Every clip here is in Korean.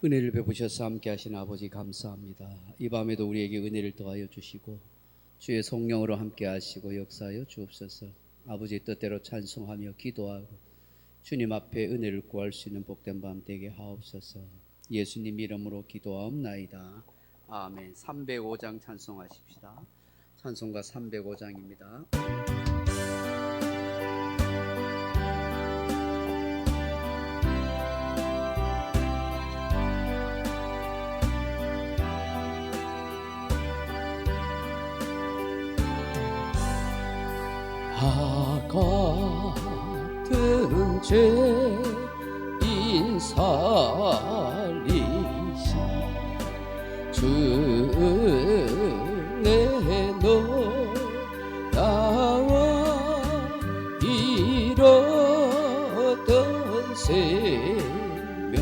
은혜를 베푸셔서 함께 하신 아버지 감사합니다. 이 밤에도 우리에게 은혜를 더하여 주시고 주의 성령으로 함께 하시고 역사하여 주옵소서. 아버지 뜻대로 찬송하며 기도하고 주님 앞에 은혜를 구할 수 있는 복된 밤 되게 하옵소서. 예수님 이름으로 기도하옵나이다. 아멘. 305장 찬송하십시다. 찬송가 305장입니다. 같은 죄인 살리신 주내 너 나와 잃었던 생명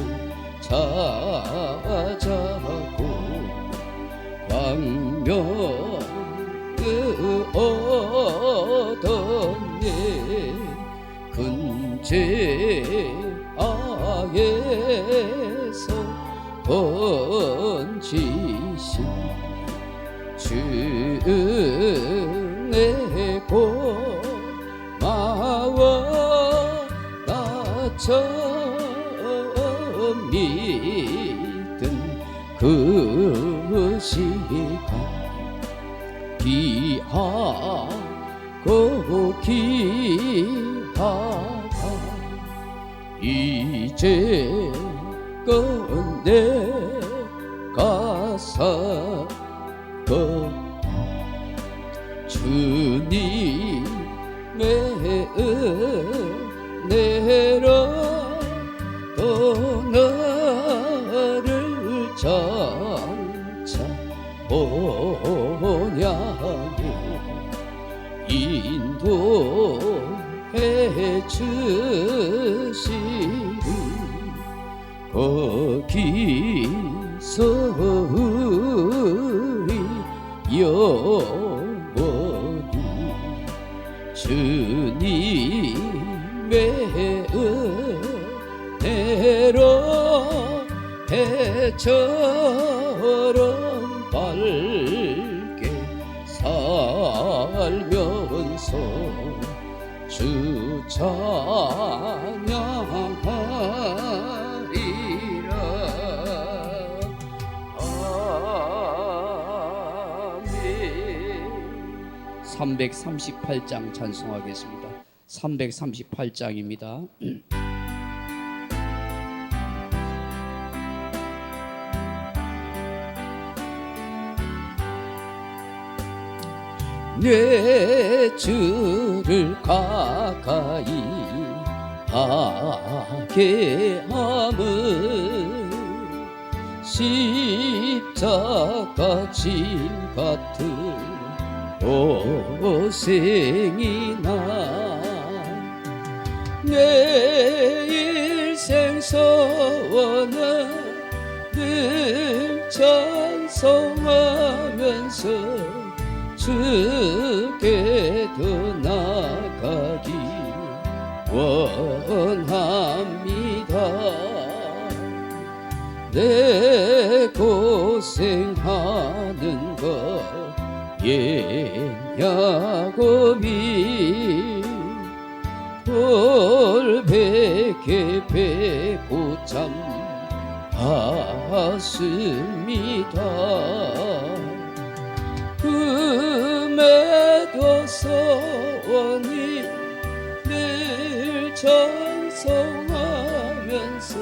찾아고 광명 얻었네. 근죄 아에서 건지신 주내 고마워. 나 처음 믿은 그 시간 귀하고 귀하다. 이제 건내 가사고 주님의 은혜로 또 너를 장차 본향에 인도해 주시리. 거기서 우리 영원히 주님의 은혜로 해처럼 밝게 살면서 주 찬양하리라. 아멘. 338장 찬송하겠습니다. 338장입니다. 내 주를 가까이 하게 함은 십자가 짐 같은 고생이나 내 일생 소원은 늘 찬송하면서 주께 더 나가기 원합니다. 내 고생하는 것 예야곱이 돌베개 베고 참 하십니다. 금에도 소원이 늘 찬송하면서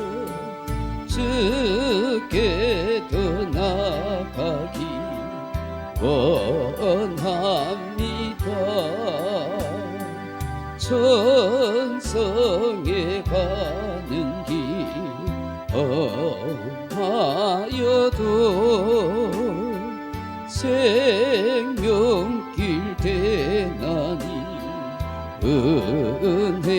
주께 더 나가기 원합니다. 천성에 가는 길 험하여도 생명길 대나니 은혜로다.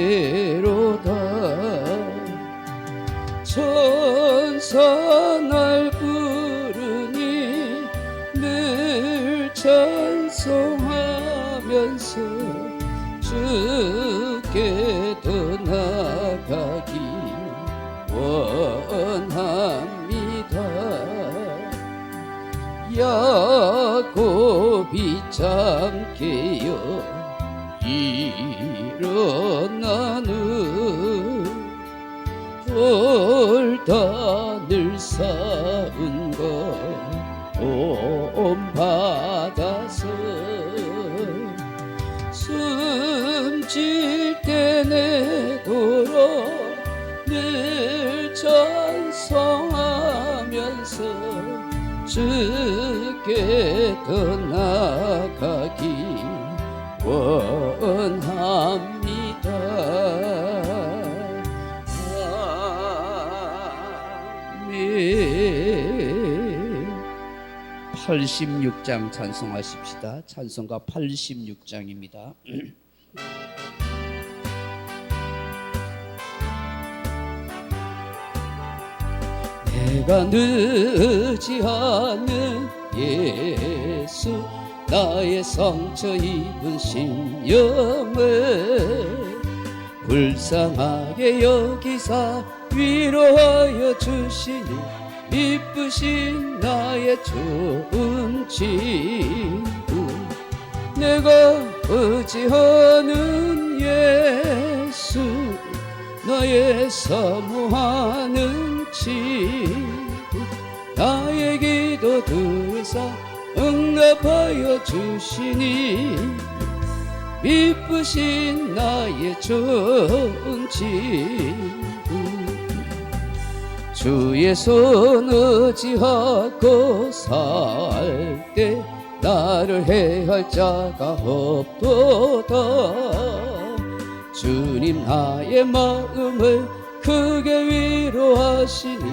천사 날 부르니 늘 찬송하면서 주께 더 나가기 원합니다. 야곱이 잠깨어 일어나는 돌단을 쌓은 것 받아서 숨질 때 내도록 늘 찬송하면서 주께 떠나가기 원합니다. 아멘. 86장 찬송하십시다. 찬송가 86장입니다. 내가 늦지 않은 예수 나의 상처 입은 심령을 불쌍하게 여기사 위로하여 주시니 미쁘신 나의 좋은 친구 내가 의지하는 예수 나의 사모하는 친구 나의 기도 들으사 응답하여 주시니 미쁘신 나의 좋은 친구 주의 손 의지하고 살 때 나를 해할 자가 없도다 주님 나의 마음을 크게 위로하시니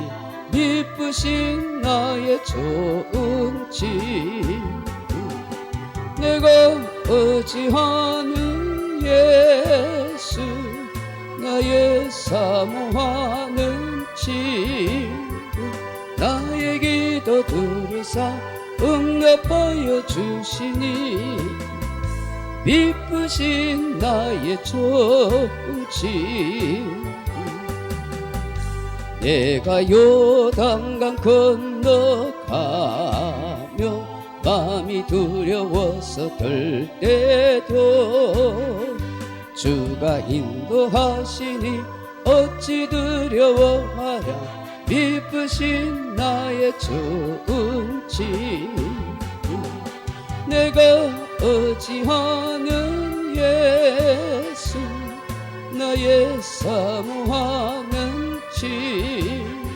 미쁘신 나의 좋은 친구 내가 의지하는 예수 나의 사모하는 친구 나의 기도 들으사 응답하여 주시니 미쁘신 나의 좋은 친구 내가 요단강 건너가며 마음이 두려워서 들 때도 주가 인도하시니 어찌 두려워하랴 미쁘신 나의 좋은 친구 내가 의지하는 예수 나의 사모하는 친구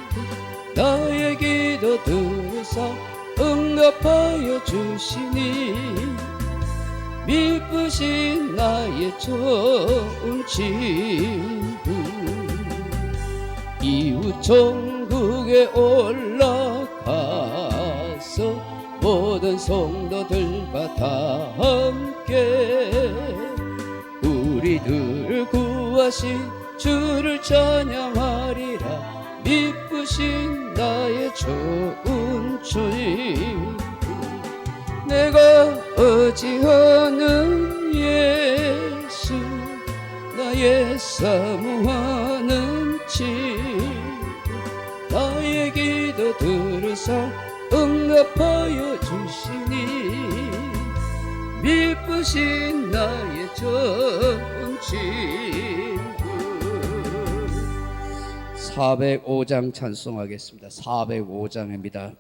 나의 기도 들으사 응답하여 주시니 미쁘신 나의 좋은 친구 이웃 천국에 올라가서 모든 성도들과 다 함께 우리들 구하신 주를 찬양하리라 미쁘신 나의 좋은 친구 내가 의지하는 예수 나의 사모하는 친구 나의 기도 들으사 응답하여 주시니 미쁘신 나의 좋은 친구 405장 찬송하겠습니다. 405장입니다.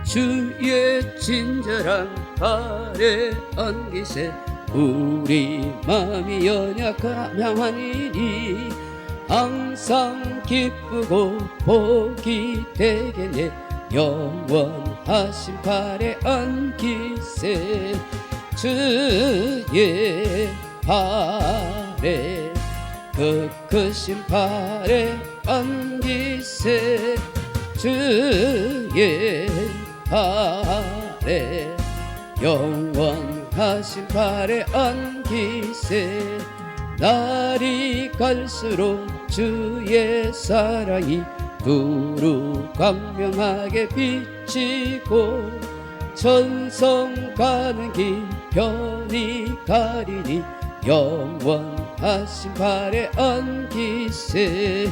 주의 친절한 발에 안기세 우리 마음이 연약하면이니 항상 기쁘고 복이 되겠네 영원하신 발에 안기세 주의 발에 그 크신 발에 안기세 주의 발에 영원하신 발에 안기세 날이 갈수록 주의 사랑이 두루 광명하게 비치고 천성 가는 길 편히 가리니 영원 영원하신 발에 얹기세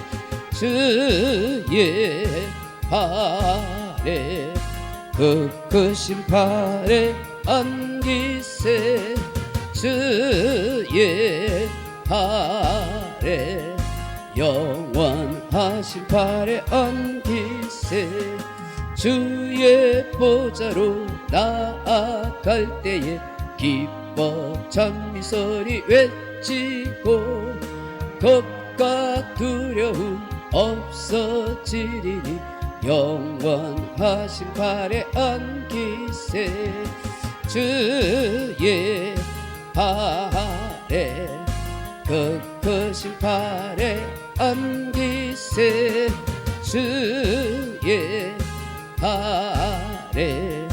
주의 발에 그 크신 발에 얹기세 주의 발에 영원하신 발에 얹기세 주의 보좌로 나아갈 때에 기뻐 찬미소리 외치고 겁과 두려움 없어지리니 영원하신 발에 얹기세 주의 발에 그 크신 발에 얹기세 주의 발에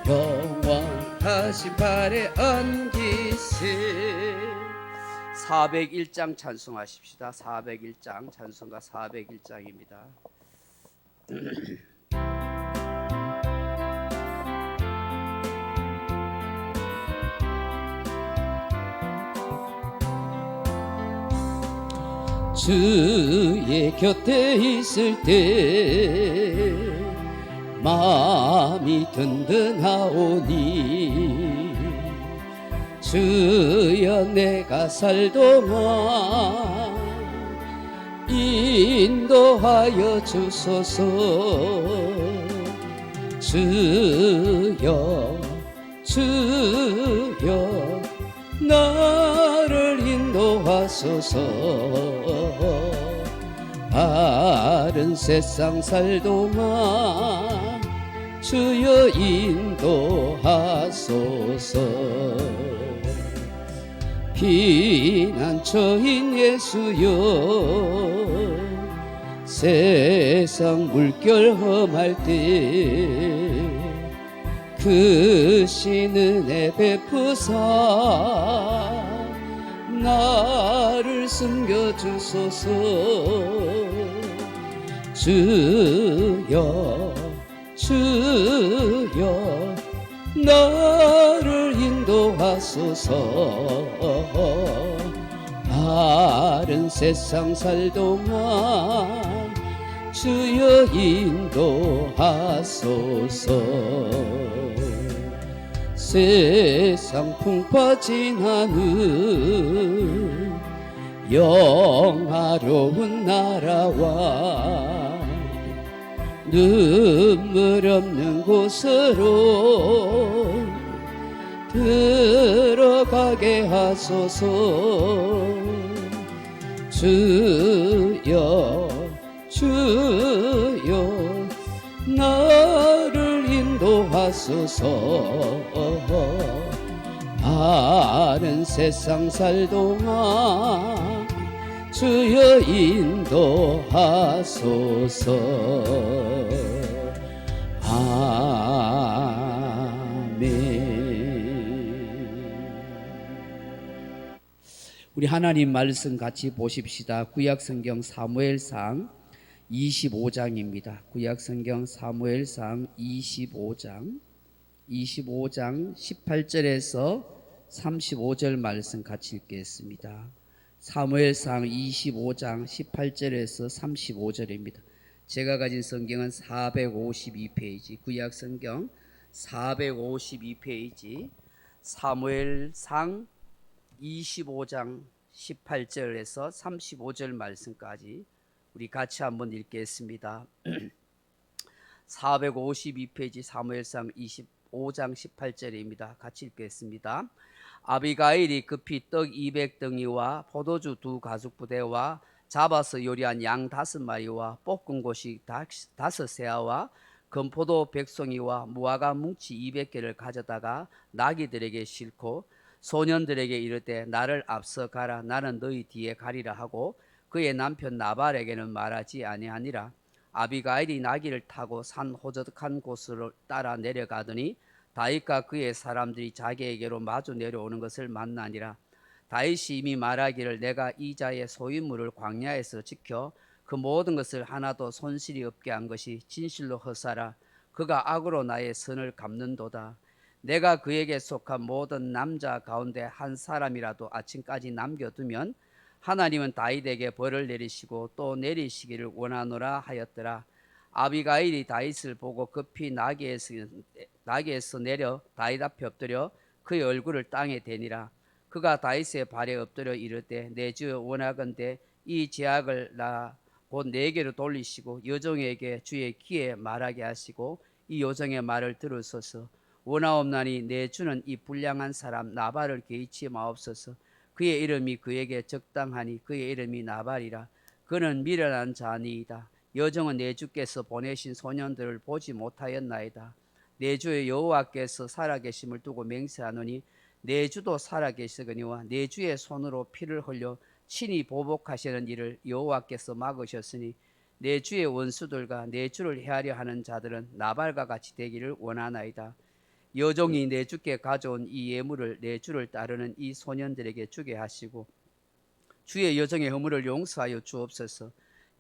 영원하신 발에 얹기세 401장 찬송하십시다. 401장 찬송가 401장입니다. 주의 곁에 있을 때 마음이 든든하오니 주여 내가 살동안 인도하여 주소서 주여 주여 나를 인도하소서 다른 세상 살동안 주여 인도하소서 피난처인 예수여 세상 물결 험할 때 그 신은혜 베푸사 나를 숨겨주소서 주여 주여 나를 인도하소서 다른 세상 살동안 주여 인도하소서 세상 풍파 지나는 영화로운 나라와 눈물 없는 곳으로 들어가게 하소서 주여 주여 나를 인도하소서 다른 세상 살동안 주여 인도하소서 아멘. 우리 하나님 말씀 같이 보십시다. 구약성경 사무엘상 25장입니다. 구약성경 사무엘상 25장 18절에서 35절 말씀 같이 읽겠습니다. 사무엘상 25장 18절에서 35절입니다. 제가 가진 성경은 452페이지, 구약성경 452페이지, 사무엘상 25장 18절에서 35절 말씀까지 우리 같이 한번 읽겠습니다. 452페이지 사무엘상 25장 18절입니다. 같이 읽겠습니다. 아비가일이 급히 떡 200덩이와 포도주 2가죽부대와 잡아서 요리한 양 5마리와 볶은 고시 5세아와 건포도 100송이와 무화과 뭉치 200개를 가져다가 나귀들에게 싣고 소년들에게 이르되 나를 앞서 가라, 나는 너희 뒤에 가리라 하고 그의 남편 나발에게는 말하지 아니하니라. 아비가일이 나귀를 타고 산 호적한 곳으로 따라 내려가더니 다윗과 그의 사람들이 자기에게로 마주 내려오는 것을 만나니라. 다윗이 이미 말하기를 내가 이 자의 소유물을 광야에서 지켜 그 모든 것을 하나도 손실이 없게 한 것이 진실로 허사라. 그가 악으로 나의 선을 갚는도다. 내가 그에게 속한 모든 남자 가운데 한 사람이라도 아침까지 남겨두면 하나님은 다윗에게 벌을 내리시고 또 내리시기를 원하노라 하였더라. 아비가일이 다윗을 보고 급히 나귀에서 내려 다윗 앞에 엎드려 그의 얼굴을 땅에 대니라. 그가 다윗의 발에 엎드려 이르되 내 주여 원하건대 이 제약을 나 곧 내게로 돌리시고 여종에게 주의 귀에 말하게 하시고 이 여종의 말을 들으소서. 원하옵나니 내 주는 이 불량한 사람 나발을 개의치 마옵소서. 그의 이름이 그에게 적당하니 그의 이름이 나발이라. 그는 미련한 자니이다. 여종은 내 주께서 보내신 소년들을 보지 못하였나이다. 내 주의 여호와께서 살아계심을 두고 맹세하노니 내 주도 살아계시거니와 내 주의 손으로 피를 흘려 친히 보복하시는 일을 여호와께서 막으셨으니 내 주의 원수들과 내 주를 해하려 하는 자들은 나발과 같이 되기를 원하나이다. 여종이 내 주께 가져온 이 예물을 내 주를 따르는 이 소년들에게 주게 하시고 주의 여종의 허물을 용서하여 주옵소서.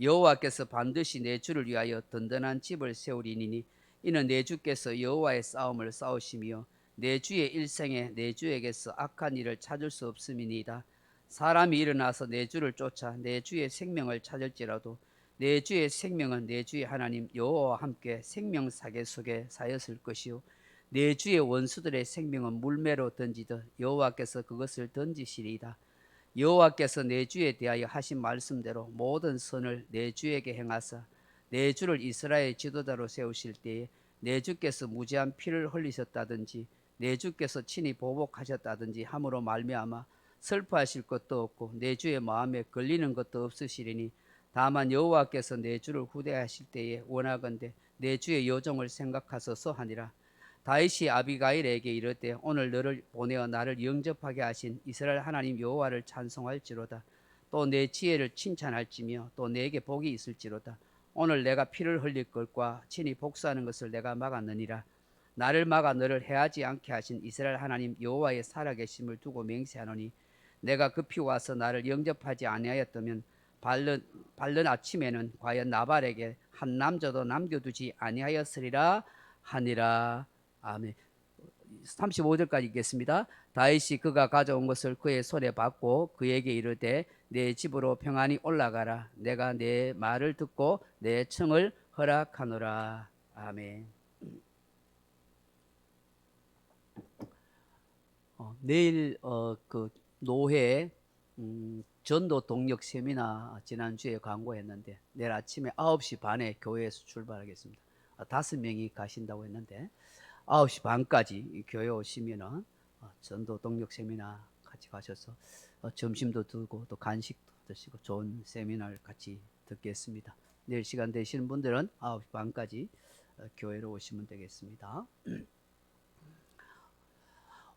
여호와께서 반드시 내 주를 위하여 든든한 집을 세우리니 이는 내 주께서 여호와의 싸움을 싸우시며 내 주의 일생에 내 주에게서 악한 일을 찾을 수 없음이니이다. 사람이 일어나서 내 주를 쫓아 내 주의 생명을 찾을지라도 내 주의 생명은 내 주의 하나님 여호와와 함께 생명사계 속에 사였을 것이요 내 주의 원수들의 생명은 물매로 던지듯 여호와께서 그것을 던지시리이다. 여호와께서 내 주에 대하여 하신 말씀대로 모든 선을 내 주에게 행하사 내 주를 이스라엘 지도자로 세우실 때에 내 주께서 무죄한 피를 흘리셨다든지 내 주께서 친히 보복하셨다든지 함으로 말미암아 슬퍼하실 것도 없고 내 주의 마음에 걸리는 것도 없으시리니 다만 여호와께서 내 주를 후대하실 때에 원하건대 내 주의 여종을 생각하소서 하니라. 다윗이 아비가일에게 이르되 오늘 너를 보내어 나를 영접하게 하신 이스라엘 하나님 여호와를 찬송할지로다. 또 내 지혜를 칭찬할지며 또 내게 복이 있을지로다. 오늘 내가 피를 흘릴 것과 친히 복수하는 것을 내가 막았느니라. 나를 막아 너를 해하지 않게 하신 이스라엘 하나님 여호와의 살아계심을 두고 맹세하노니 내가 급히 와서 나를 영접하지 아니하였다면 밝는 아침에는 과연 나발에게 한 남자도 남겨두지 아니하였으리라 하니라. 아멘. 35절까지 읽겠습니다. 다윗이 그가 가져온 것을 그의 손에 받고 그에게 이르되 내 집으로 평안히 올라가라. 내가 내 말을 듣고 내 청을 허락하노라. 아멘. 내일 그 노회 전도 동력 세미나 지난주에 광고했는데 내일 아침에 9시 반에 교회에서 출발하겠습니다. 5명이 가신다고 했는데 9시 반까지 교회 오시면은 전도 동력 세미나 같이 가셔서 점심도 드고 또 간식도 드시고 좋은 세미나를 같이 듣겠습니다. 내일 시간 되시는 분들은 9시 반까지 교회로 오시면 되겠습니다.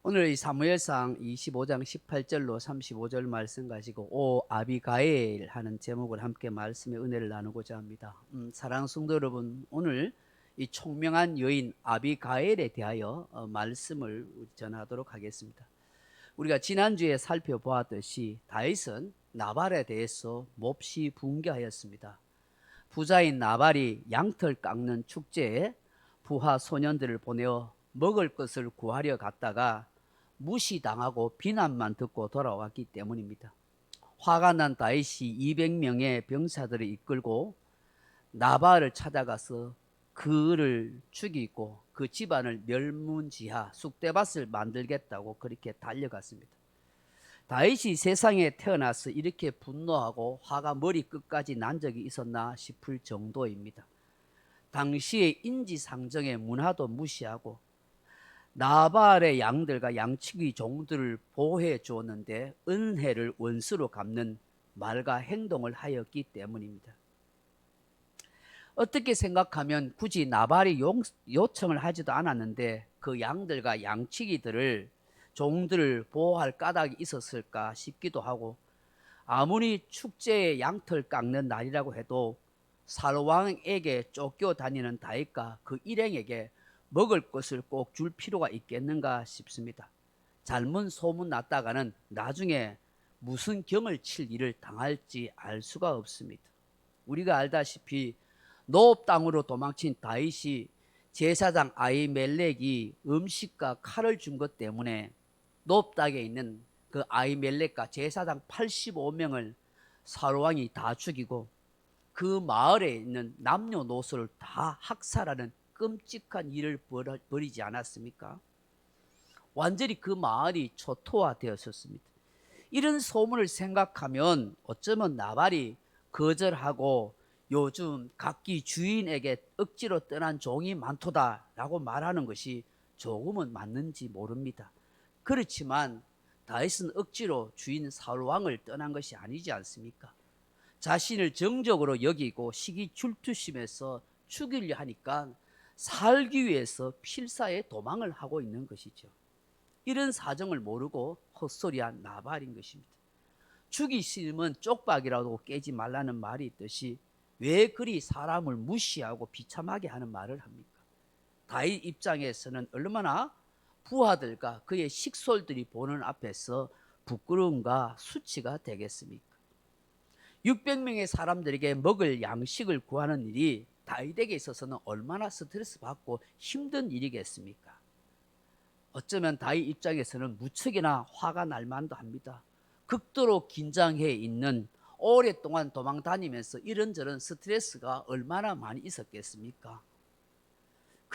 오늘 이 사무엘상 25장 18절로 35절 말씀 가지고 오 아비가일 하는 제목을 함께 말씀의 은혜를 나누고자 합니다. 사랑하는 성도 여러분, 오늘 이 총명한 여인 아비가일에 대하여 말씀을 전하도록 하겠습니다. 우리가 지난주에 살펴보았듯이 다윗은 나발에 대해서 몹시 분개하였습니다. 부자인 나발이 양털 깎는 축제에 부하 소년들을 보내어 먹을 것을 구하려 갔다가 무시당하고 비난만 듣고 돌아왔기 때문입니다. 화가 난 다윗이 200명의 병사들을 이끌고 나발을 찾아가서 그를 죽이고 그 집안을 멸문지하 쑥대밭을 만들겠다고 그렇게 달려갔습니다. 다윗이 세상에 태어나서 이렇게 분노하고 화가 머리 끝까지 난 적이 있었나 싶을 정도입니다. 당시의 인지상정의 문화도 무시하고 나발의 양들과 양치기 종들을 보호해 주었는데 은혜를 원수로 갚는 말과 행동을 하였기 때문입니다. 어떻게 생각하면 굳이 나발이 요청을 하지도 않았는데 그 양들과 양치기들을 종들을 보호할 까닭이 있었을까 싶기도 하고, 아무리 축제의 양털 깎는 날이라고 해도 살왕에게 쫓겨다니는 다윗과 그 일행에게 먹을 것을 꼭 줄 필요가 있겠는가 싶습니다. 잘못 소문났다가는 나중에 무슨 경을 칠 일을 당할지 알 수가 없습니다. 우리가 알다시피 노업 땅으로 도망친 다윗이 제사장 아히멜렉이 음식과 칼을 준 것 때문에 노업 땅에 있는 그 아히멜렉과 제사장 85명을 사울왕이 다 죽이고 그 마을에 있는 남녀노소를 다 학살하는 끔찍한 일을 벌이지 않았습니까? 완전히 그 마을이 초토화되었었습니다. 이런 소문을 생각하면 어쩌면 나발이 거절하고 요즘 각기 주인에게 억지로 떠난 종이 많도다라고 말하는 것이 조금은 맞는지 모릅니다. 그렇지만 다윗은 억지로 주인 사울왕을 떠난 것이 아니지 않습니까? 자신을 정적으로 여기고 시기 질투심에서 죽이려 하니까 살기 위해서 필사의 도망을 하고 있는 것이죠. 이런 사정을 모르고 헛소리한 나발인 것입니다. 죽이심은 쪽박이라도 깨지 말라는 말이 있듯이 왜 그리 사람을 무시하고 비참하게 하는 말을 합니까? 다윗 입장에서는 얼마나 부하들과 그의 식솔들이 보는 앞에서 부끄러움과 수치가 되겠습니까? 600명의 사람들에게 먹을 양식을 구하는 일이 다윗에게 있어서는 얼마나 스트레스 받고 힘든 일이겠습니까? 어쩌면 다윗 입장에서는 무척이나 화가 날 만도 합니다. 극도로 긴장해 있는, 오랫동안 도망 다니면서 이런저런 스트레스가 얼마나 많이 있었겠습니까?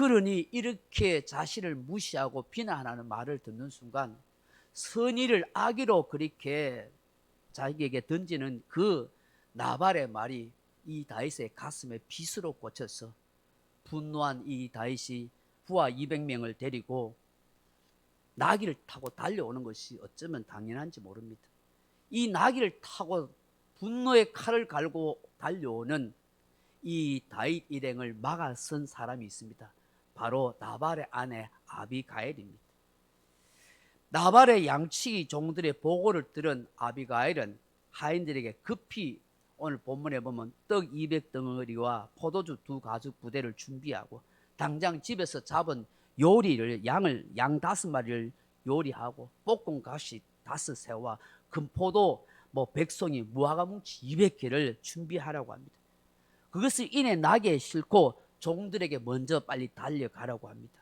그러니 이렇게 자신을 무시하고 비난하는 말을 듣는 순간 선의를 악의로 그렇게 자기에게 던지는 그 나발의 말이 이 다윗의 가슴에 빗으로 꽂혀서 분노한 이 다윗이 부하 200명을 데리고 나귀를 타고 달려오는 것이 어쩌면 당연한지 모릅니다. 이 나귀를 타고 분노의 칼을 갈고 달려오는 이 다윗 일행을 막아선 사람이 있습니다. 바로 나발의 아내 아비가일입니다. 나발의 양치기 종들의 보고를 들은 아비가일은 하인들에게 급히 오늘 본문에 보면 떡 200덩어리와 포도주 2가죽 부대를 준비하고 당장 집에서 잡은 요리를 양 5마리를 요리하고 볶은 가시 5새와 금포도 백송이 무화과 뭉치 200개를 준비하라고 합니다. 그것을 이내 나귀에 싣고 종들에게 먼저 빨리 달려가라고 합니다.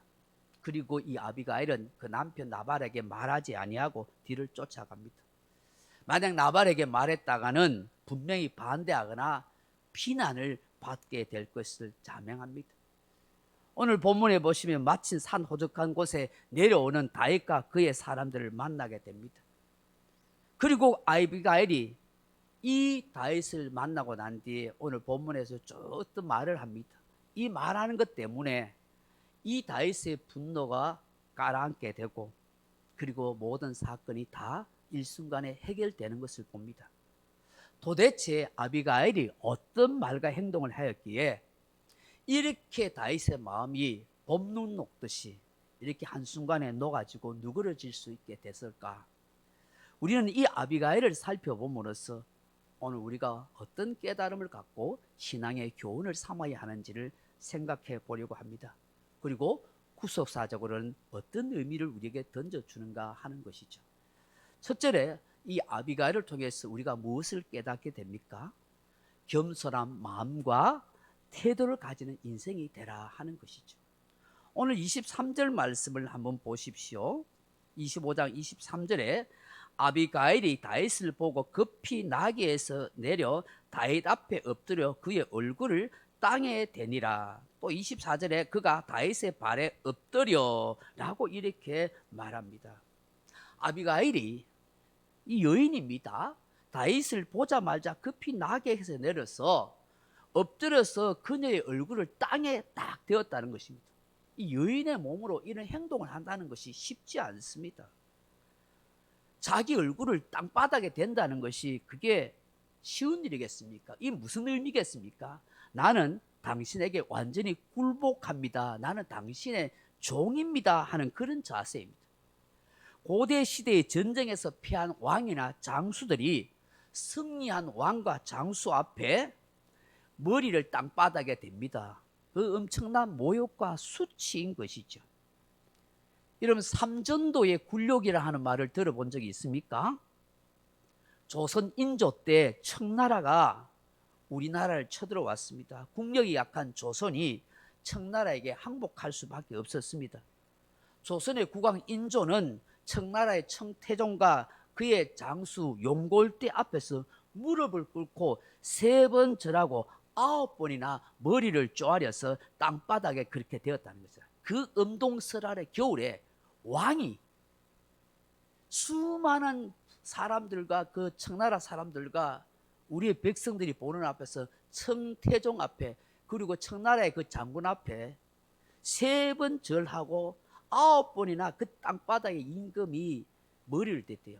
그리고 이 아비가일은 그 남편 나발에게 말하지 아니하고 뒤를 쫓아갑니다. 만약 나발에게 말했다가는 분명히 반대하거나 비난을 받게 될 것을 자명합니다. 오늘 본문에 보시면 마침 산 호적한 곳에 내려오는 다윗과 그의 사람들을 만나게 됩니다. 그리고 아비가일이 이 다윗을 만나고 난 뒤에 오늘 본문에서 쭉 또 말을 합니다. 이 말하는 것 때문에 이 다윗의 분노가 가라앉게 되고 그리고 모든 사건이 다 일순간에 해결되는 것을 봅니다. 도대체 아비가일이 어떤 말과 행동을 하였기에 이렇게 다윗의 마음이 봄눈 녹듯이 이렇게 한순간에 녹아지고 누그러질 수 있게 됐을까? 우리는 이 아비가일을 살펴봄으로써 오늘 우리가 어떤 깨달음을 갖고 신앙의 교훈을 삼아야 하는지를 생각해 보려고 합니다. 그리고 구속사적으로는 어떤 의미를 우리에게 던져주는가 하는 것이죠. 첫째로 이 아비가일을 통해서 우리가 무엇을 깨닫게 됩니까? 겸손한 마음과 태도를 가지는 인생이 되라 하는 것이죠. 오늘 23절 말씀을 한번 보십시오. 25장 23절에 아비가일이 다윗을 보고 급히 나귀에서 내려 다윗 앞에 엎드려 그의 얼굴을 땅에 대니라. 또 24절에 그가 다윗의 발에 엎드려 라고 이렇게 말합니다. 아비가일이 이 여인입니다. 다윗을 보자마자 급히 나귀에서 내려서 엎드려서 그녀의 얼굴을 땅에 딱 대었다는 것입니다. 이 여인의 몸으로 이런 행동을 한다는 것이 쉽지 않습니다. 자기 얼굴을 땅바닥에 댄다는 것이 그게 쉬운 일이겠습니까? 이 무슨 의미겠습니까? 나는 당신에게 완전히 굴복합니다. 나는 당신의 종입니다. 하는 그런 자세입니다. 고대 시대의 전쟁에서 패한 왕이나 장수들이 승리한 왕과 장수 앞에 머리를 땅바닥에 댑니다. 그 엄청난 모욕과 수치인 것이죠. 여러분 삼전도의 굴욕이라 하는 말을 들어본 적이 있습니까? 조선 인조 때 청나라가 우리나라를 쳐들어왔습니다. 국력이 약한 조선이 청나라에게 항복할 수밖에 없었습니다. 조선의 국왕 인조는 청나라의 청태종과 그의 장수 용골대 앞에서 무릎을 꿇고 3번 절하고 9번이나 머리를 쪼아려서 땅바닥에 그렇게 되었다는 거죠. 그 음동설알의 겨울에 왕이 수많은 사람들과 그 청나라 사람들과 우리의 백성들이 보는 앞에서 청태종 앞에 그리고 청나라의 그 장군 앞에 3번 절하고 9번이나 그 땅바닥에 임금이 머리를 댔대요.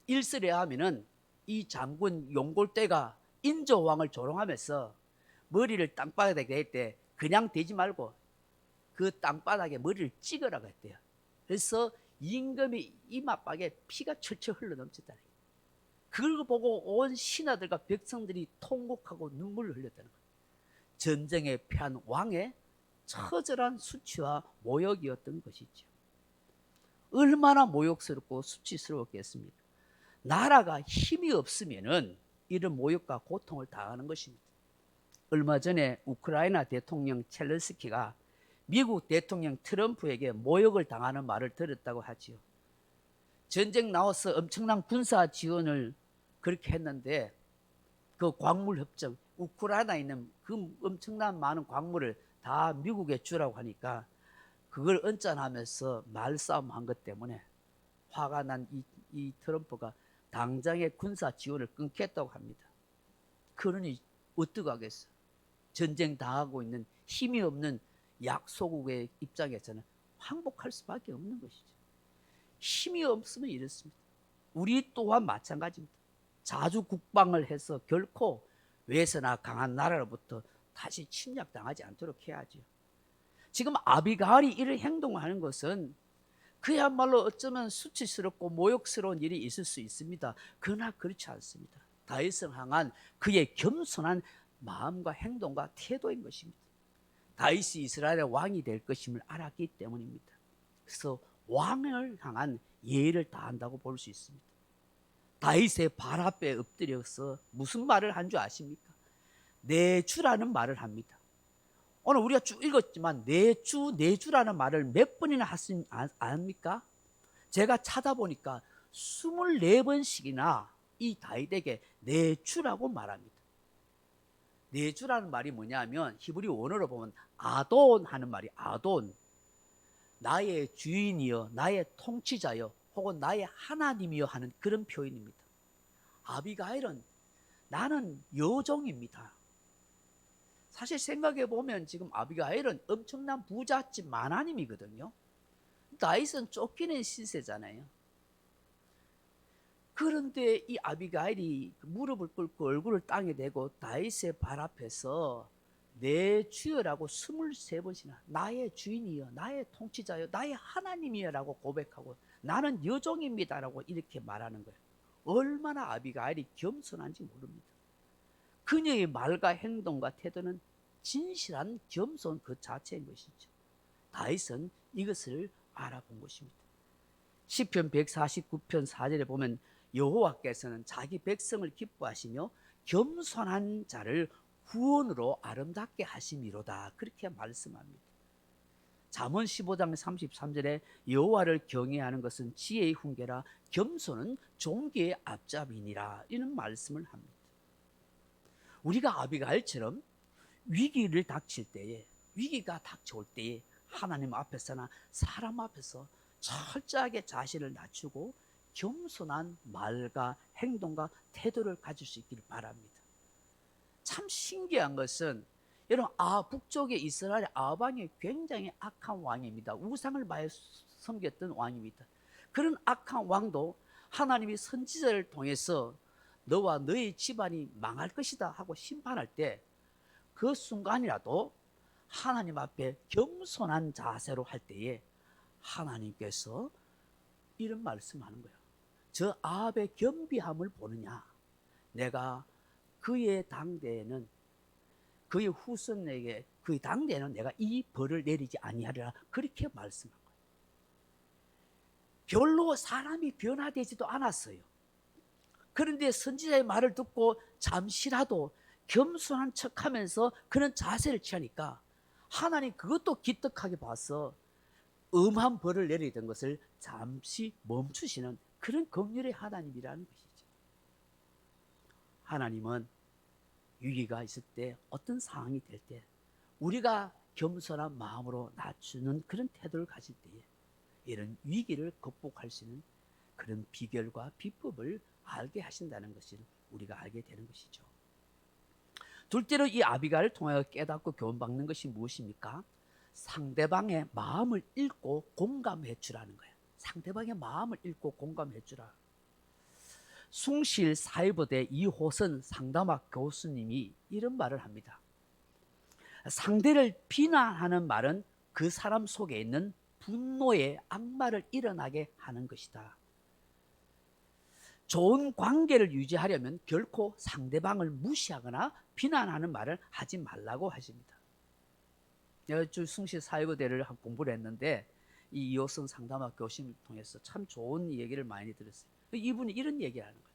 일설에 하면은 이 장군 용골대가 인조왕을 조롱하면서 머리를 땅바닥에 댈 때 그냥 대지 말고 그 땅바닥에 머리를 찍으라고 했대요. 그래서 임금이 이마박에 피가 철철 흘러넘쳤다는 거예요. 그걸 보고 온 신하들과 백성들이 통곡하고 눈물을 흘렸다는 거예요. 전쟁에 패한 왕의 처절한 수치와 모욕이었던 것이죠. 얼마나 모욕스럽고 수치스러웠겠습니까? 나라가 힘이 없으면은 이런 모욕과 고통을 당하는 것입니다. 얼마 전에 우크라이나 대통령 첼렌스키가 미국 대통령 트럼프에게 모욕을 당하는 말을 들었다고 하지요. 전쟁 나와서 엄청난 군사 지원을 그렇게 했는데 그 광물 협정, 우크라이나에 있는 그 엄청난 많은 광물을 다 미국에 주라고 하니까 그걸 언짢아하면서 말싸움한 것 때문에 화가 난 이 트럼프가 당장의 군사 지원을 끊겠다고 합니다. 그러니 어떡하겠어? 전쟁 당하고 있는 힘이 없는 약소국의 입장에서는 항복할 수밖에 없는 것이죠. 힘이 없으면 이렇습니다. 우리 또한 마찬가지입니다. 자주 국방을 해서 결코 외세나 강한 나라로부터 다시 침략당하지 않도록 해야죠. 지금 아비가일이 이런 행동을 하는 것은 그야말로 어쩌면 수치스럽고 모욕스러운 일이 있을 수 있습니다. 그러나 그렇지 않습니다. 다윗을 향한 그의 겸손한 마음과 행동과 태도인 것입니다. 다윗이 이스라엘의 왕이 될 것임을 알았기 때문입니다. 그래서 왕을 향한 예의를 다한다고 볼 수 있습니다. 다윗의 발 앞에 엎드려서 무슨 말을 한 줄 아십니까? 내 주라는 말을 합니다. 오늘 우리가 쭉 읽었지만 내 주라는 말을 몇 번이나 하신 아닙니까? 제가 찾아보니까 24번씩이나 이 다윗에게 내 주라고 말합니다. 내 주라는 말이 뭐냐면 히브리 원어로 보면 아돈 하는 말이 아돈, 나의 주인이여, 나의 통치자여, 혹은 나의 하나님이여 하는 그런 표현입니다. 아비가일은 나는 여종입니다. 사실 생각해 보면 지금 아비가일은 엄청난 부잣집 마나님이거든요. 다윗은 쫓기는 신세잖아요. 그런데 이 아비가일이 무릎을 꿇고 얼굴을 땅에 대고 다윗의 발 앞에서 내 주여라고 23번씩이나 나의 주인이여, 나의 통치자여, 나의 하나님이여라고 고백하고 나는 여종입니다라고 이렇게 말하는 거예요. 얼마나 아비가일이 겸손한지 모릅니다. 그녀의 말과 행동과 태도는 진실한 겸손 그 자체인 것이죠. 다윗은 이것을 알아본 것입니다. 시편 149편 4절에 보면 여호와께서는 자기 백성을 기뻐하시며 겸손한 자를 구원으로 아름답게 하심이로다, 그렇게 말씀합니다. 잠언 15장 33절에 여호와를 경외하는 것은 지혜의 훈계라 겸손은 존귀의 앞잡이니라, 이런 말씀을 합니다. 우리가 아비가일처럼 위기를 닥칠 때에, 위기가 닥쳐올 때에 하나님 앞에서나 사람 앞에서 철저하게 자신을 낮추고 겸손한 말과 행동과 태도를 가질 수 있기를 바랍니다. 참 신기한 것은 여러분, 북쪽의 이스라엘 아방이 굉장히 악한 왕입니다. 우상을 많이 섬겼던 왕입니다. 그런 악한 왕도 하나님이 선지자를 통해서 너와 너의 집안이 망할 것이다 하고 심판할 때 그 순간이라도 하나님 앞에 겸손한 자세로 할 때에 하나님께서 이런 말씀하는 거예요. 저 아합의 겸비함을 보느냐? 내가 그의 당대에는, 그의 후손에게, 그의 당대에는 내가 이 벌을 내리지 아니하리라, 그렇게 말씀한 거예요. 별로 사람이 변화되지도 않았어요. 그런데 선지자의 말을 듣고 잠시라도 겸손한 척하면서 그런 자세를 취하니까 하나님 그것도 기특하게 봐서 엄한 벌을 내리던 것을 잠시 멈추시는 그런 긍휼의 하나님이라는 것이죠. 하나님은 위기가 있을 때, 어떤 상황이 될 때 우리가 겸손한 마음으로 낮추는 그런 태도를 가질 때에 이런 위기를 극복할 수 있는 그런 비결과 비법을 알게 하신다는 것을 우리가 알게 되는 것이죠. 둘째로 이 아비가를 통하여 깨닫고 교훈받는 것이 무엇입니까? 상대방의 마음을 읽고 공감해 주라는 거예요. 상대방의 마음을 읽고 공감해 주라. 숭실 사이버대 이호선 상담학 교수님이 이런 말을 합니다. 상대를 비난하는 말은 그 사람 속에 있는 분노의 악마를 일어나게 하는 것이다. 좋은 관계를 유지하려면 결코 상대방을 무시하거나 비난하는 말을 하지 말라고 하십니다. 내가 숭실 사이버대를 공부를 했는데 이 이호선 상담학 교수님을 통해서 참 좋은 얘기를 많이 들었어요. 이분이 이런 얘기를 하는 거예요.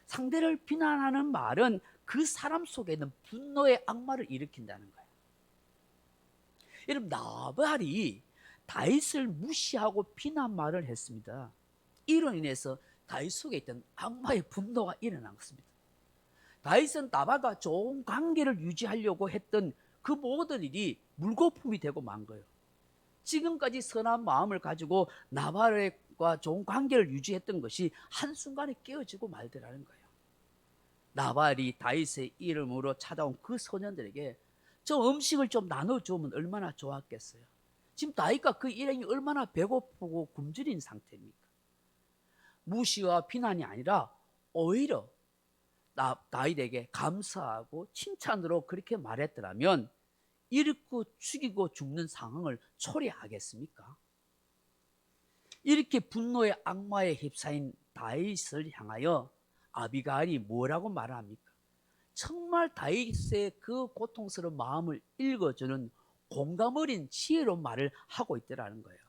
상대를 비난하는 말은 그 사람 속에 있는 분노의 악마를 일으킨다는 거예요. 여러분, 나발이 다윗을 무시하고 비난 말을 했습니다. 이로 인해서 다윗 속에 있던 악마의 분노가 일어난 것입니다. 다윗은 나발과 좋은 관계를 유지하려고 했던 그 모든 일이 물거품이 되고 만 거예요. 지금까지 선한 마음을 가지고 나발과 좋은 관계를 유지했던 것이 한순간에 깨어지고 말더라는 거예요. 나발이 다윗의 이름으로 찾아온 그 소년들에게 저 음식을 좀 나눠주면 얼마나 좋았겠어요. 지금 다윗과 그 일행이 얼마나 배고프고 굶주린 상태입니까? 무시와 비난이 아니라 오히려 다윗에게 감사하고 칭찬으로 그렇게 말했더라면 이렇게 죽이고 죽는 상황을 초래하겠습니까? 이렇게 분노의 악마에 휩싸인 다윗을 향하여 아비가일이 뭐라고 말합니까? 정말 다윗의 그 고통스러운 마음을 읽어주는 공감 어린 지혜로운 말을 하고 있더라는 거예요.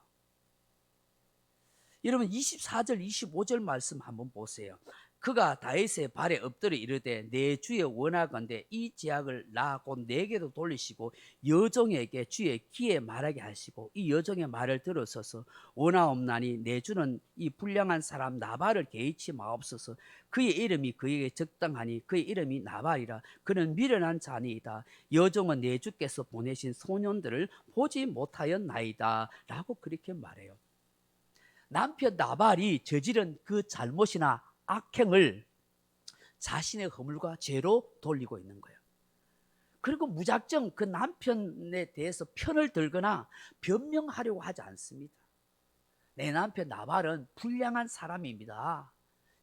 여러분 24절 25절 말씀 한번 보세요. 그가 다윗의 발에 엎드려 이르되 내 주의 원하건대 이 제약을 나 곧 내게도 돌리시고 여종에게 주의 귀에 말하게 하시고 이 여종의 말을 들어서서 원하옵나니 내 주는 이 불량한 사람 나발을 개의치 마옵소서. 그의 이름이 그에게 적당하니 그의 이름이 나발이라. 그는 미련한 자니이다. 여종은 내 주께서 보내신 소년들을 보지 못하였나이다 라고 그렇게 말해요. 남편 나발이 저지른 그 잘못이나 악행을 자신의 허물과 죄로 돌리고 있는 거예요. 그리고 무작정 그 남편에 대해서 편을 들거나 변명하려고 하지 않습니다. 내 남편 나발은 불량한 사람입니다.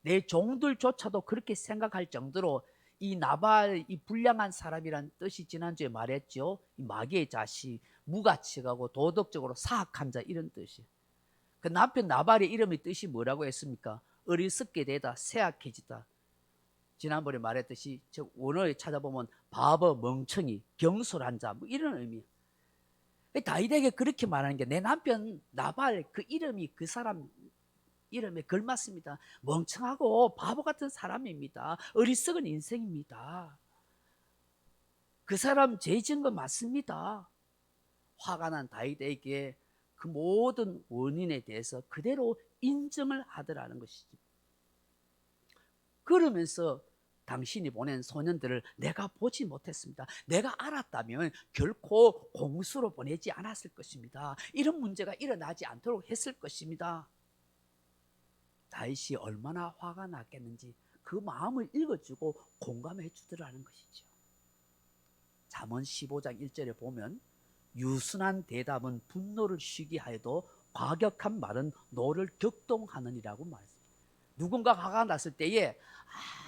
내 종들조차도 그렇게 생각할 정도로 이 나발, 이 불량한 사람이란 뜻이 지난주에 말했죠. 이 마귀의 자식, 무가치가고 도덕적으로 사악한 자 이런 뜻이에요. 그 남편 나발의 이름의 뜻이 뭐라고 했습니까? 어리석게 되다, 쇠약해지다. 지난번에 말했듯이 저 원어에 찾아보면 바보, 멍청이, 경솔한 자, 뭐 이런 의미. 다윗에게 그렇게 말하는 게 내 남편 나발 그 이름이 그 사람 이름에 걸맞습니다. 멍청하고 바보 같은 사람입니다. 어리석은 인생입니다. 그 사람 죄 지은 거 맞습니다. 화가 난 다윗에게 그 모든 원인에 대해서 그대로 인정을 하더라는 것이죠. 그러면서 당신이 보낸 소년들을 내가 보지 못했습니다. 내가 알았다면 결코 공수로 보내지 않았을 것입니다. 이런 문제가 일어나지 않도록 했을 것입니다. 다윗이 얼마나 화가 났겠는지 그 마음을 읽어주고 공감해 주더라는 것이죠. 잠언 15장 1절에 보면 유순한 대답은 분노를 쉬게 하여도 과격한 말은 노를 격동하느니라고 말했습니다. 누군가 화가 났을 때에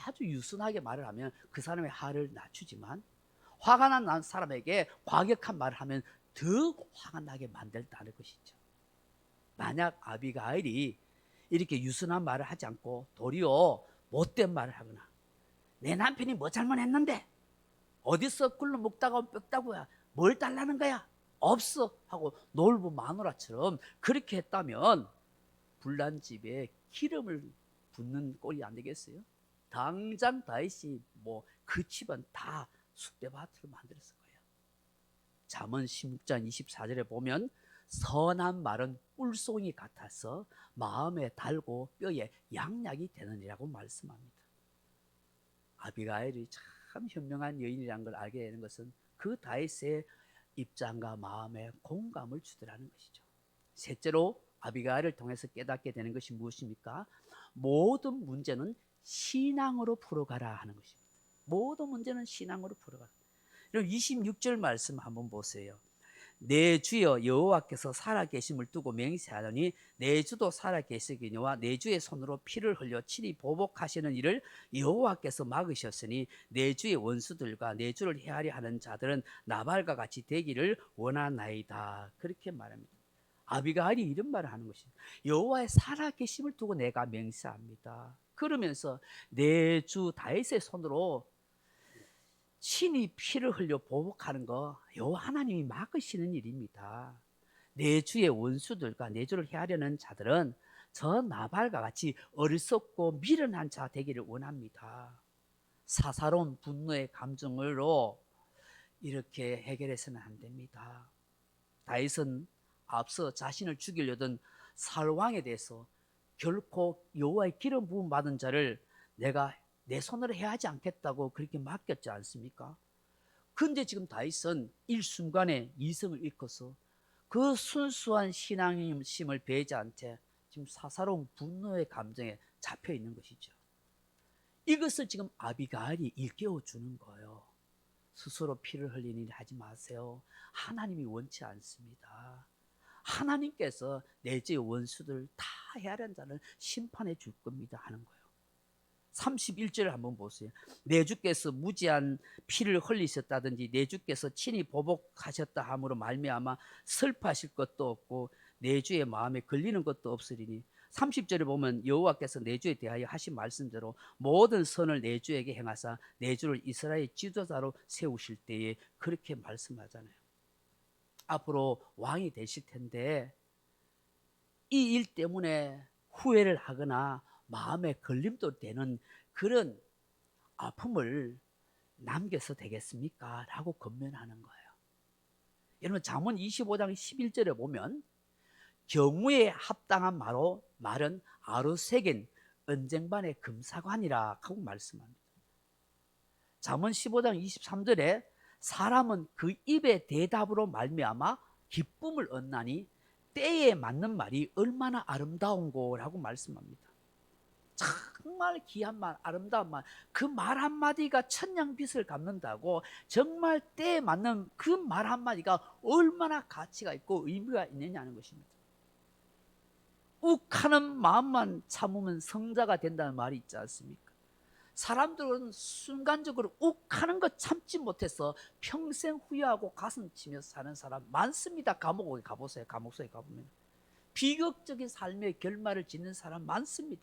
아주 유순하게 말을 하면 그 사람의 화를 낮추지만 화가 난 사람에게 과격한 말을 하면 더 화가 나게 만들다는 것이죠. 만약 아비가일이 이렇게 유순한 말을 하지 않고 도리어 못된 말을 하거나 내 남편이 뭐 잘못했는데 어디서 굴러 먹다가 뼈다고야 뭘 달라는 거야 없어 하고 놀부 마누라처럼 그렇게 했다면 불난 집에 기름을 붓는 꼴이 안 되겠어요? 당장 다윗이 뭐 그 집은 다 쑥대밭으로 만들었을 거예요. 잠언 16장 24절에 보면 선한 말은 꿀송이 같아서 마음에 달고 뼈에 양약이 되느니라고 말씀합니다. 아비가일이 참 현명한 여인이라는 걸 알게 되는 것은 그 다윗의 입장과 마음에 공감을 주더라는 것이죠. 셋째로 아비가일을 통해서 깨닫게 되는 것이 무엇입니까? 모든 문제는 신앙으로 풀어가라 하는 것입니다. 모든 문제는 신앙으로 풀어가라. 그럼 26절 말씀 한번 보세요. 내 주여 여호와께서 살아계심을 두고 맹세하더니 내 주도 살아계시기니와 내 주의 손으로 피를 흘려 친히 보복하시는 일을 여호와께서 막으셨으니 내 주의 원수들과 내 주를 헤아려 하는 자들은 나발과 같이 되기를 원하나이다. 그렇게 말합니다. 아비가일이 이런 말을 하는 것입니다. 여호와의 살아계심을 두고 내가 맹세합니다. 그러면서 내 주 다윗의 손으로 친히 피를 흘려 보복하는 거 여호와 하나님이 막으시는 일입니다. 내 주의 원수들과 내 주를 헤아려는 자들은 저 나발과 같이 어리석고 미련한 자 되기를 원합니다. 사사로운 분노의 감정으로 이렇게 해결해서는 안 됩니다. 다윗은 앞서 자신을 죽이려던 사울왕에 대해서 결코 여호와의 기름 부음 받은 자를 내가 내 손으로 해하지 않겠다고 그렇게 맡겼지 않습니까? 그런데 지금 다윗은 일순간에 이성을 잃고서 그 순수한 신앙심을 배지 않되 지금 사사로운 분노의 감정에 잡혀 있는 것이죠. 이것을 지금 아비가일이 일깨워 주는 거예요. 스스로 피를 흘리는 일 하지 마세요. 하나님이 원치 않습니다. 하나님께서 내 주의 원수들 다 헤아려는 자를 심판해 줄 겁니다 하는 거예요. 31절을 한번 보세요. 내 주께서 무지한 피를 흘리셨다든지 내 주께서 친히 보복하셨다 함으로 말미암아 슬퍼하실 것도 없고 내 주의 마음에 걸리는 것도 없으리니 30절에 보면 여호와께서 내 주에 대하여 하신 말씀대로 모든 선을 내 주에게 행하사 내 주를 이스라엘 지도자로 세우실 때에 그렇게 말씀하잖아요. 앞으로 왕이 되실 텐데 이 일 때문에 후회를 하거나 마음에 걸림도 되는 그런 아픔을 남겨서 되겠습니까? 라고 권면하는 거예요. 여러분 잠언 25장 11절에 보면 경우에 합당한 말은 아루새긴 언쟁반의 금사관이라 하고 말씀합니다. 잠언 15장 23절에 사람은 그 입의 대답으로 말미암아 기쁨을 얻나니 때에 맞는 말이 얼마나 아름다운고라고 말씀합니다. 정말 귀한 말, 아름다운 말, 그 말 한마디가 천냥빚을 갚는다고 정말 때에 맞는 그 말 한마디가 얼마나 가치가 있고 의미가 있느냐는 것입니다. 욱하는 마음만 참으면 성자가 된다는 말이 있지 않습니까? 사람들은 순간적으로 욱하는 것 참지 못해서 평생 후회하고 가슴 치며 사는 사람 많습니다. 감옥에 가보세요. 감옥 속에 가보면 비극적인 삶의 결말을 짓는 사람 많습니다.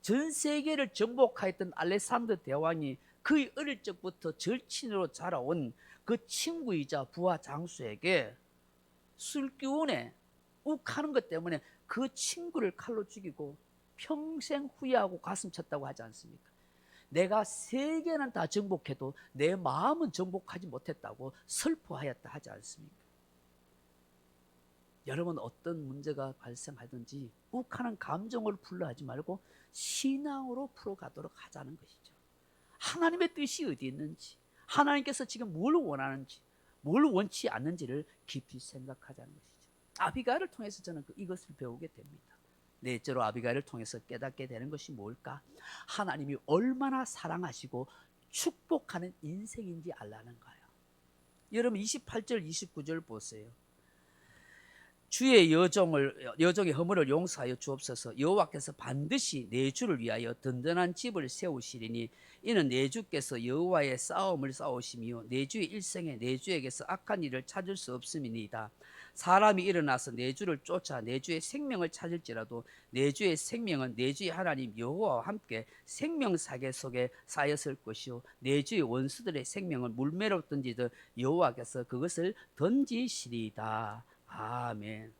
전 세계를 정복하였던 알렉산더 대왕이 그의 어릴 적부터 절친으로 자라온 그 친구이자 부하 장수에게 술기운에 욱하는 것 때문에 그 친구를 칼로 죽이고 평생 후회하고 가슴 쳤다고 하지 않습니까? 내가 세계는 다 정복해도 내 마음은 정복하지 못했다고 슬퍼하였다 하지 않습니까? 여러분 어떤 문제가 발생하든지 욱하는 감정을 풀어하지 말고 신앙으로 풀어가도록 하자는 것이죠. 하나님의 뜻이 어디 있는지, 하나님께서 지금 뭘 원하는지, 뭘 원치 않는지를 깊이 생각하자는 것이죠. 아비가일을 통해서 저는 이것을 배우게 됩니다. 넷째로 아비가일을 통해서 깨닫게 되는 것이 뭘까? 하나님이 얼마나 사랑하시고 축복하는 인생인지 알라는 거예요. 여러분 28절 29절 보세요. 주의 여종의 허물을 용서하여 주옵소서. 여호와께서 반드시 내 주를 위하여 든든한 집을 세우시리니 이는 내 주께서 여호와의 싸움을 싸우시며 내 주의 일생에 내 주에게서 악한 일을 찾을 수 없음이니이다. 사람이 일어나서 내 주를 쫓아 내 주의 생명을 찾을지라도 내 주의 생명은 내 주의 하나님 여호와와 함께 생명사계 속에 쌓였을 것이요 내 주의 원수들의 생명은 물매로 던지듯 여호와께서 그것을 던지시리이다. 아멘.